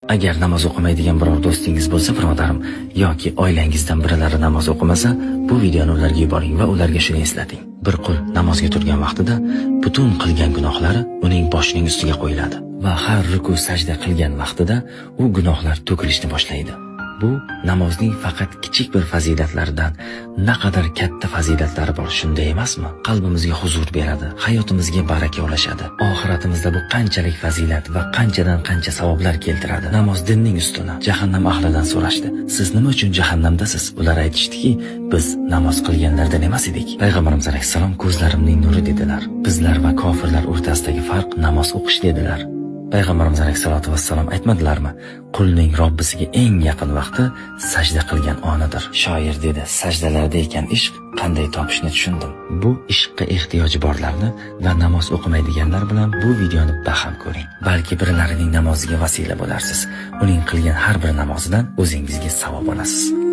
Agar namoz o'qimaydigan biror do'stingiz bo'lsa, birodarim, yoki oilangizdan biralari namoz o'qimasa, bu videoni ularga yuboring va ularga shuni eslating. Bir qul namozga turgan vaqtida butun qilgan gunohlari uning boshining ustiga qo'yiladi va har ruku sajda qilgan vaqtida u gunohlar to'kilishni boshlaydi. Bu namozning faqat kichik bir fazilatlaridan naqadar katta fazilatlari bor, shunday emasmi? Qalbimizga huzur beradi, hayotimizga baraka ulashadi. Oxiratimizda bu qanchalik fazilat va qanchadan qancha savoblar keltiradi. Namoz dinning ustuni. Jahannam ahlidan so'rashdi: "Siz nima uchun jahannamdasiz?" Ular aytishdiki: "Biz namoz qilganlardan emas edik." Payg'ambarimiz alayhissalom ko'zlarimning nuri dedilar. Bizlar va kofirlar o'rtasidagi farq namoz o'qish dedilar. Payg'ambarimiz alayhisolatu vassalom aytmadilarmi? Qulning Robbisiga eng yaqin vaqti sajda qilgan onidir. Shoir dedi: "Sajdalarda ekan ishq, qanday topishni tushundim." Bu ishqqa ehtiyoji borlarni va namoz o'qimaydiganlar bilan bu videoni baham ko'ring. Balki birlarining namoziga vasila bo'larsiz. Uning qilgan har bir namozidan o'zingizga savob olasiz.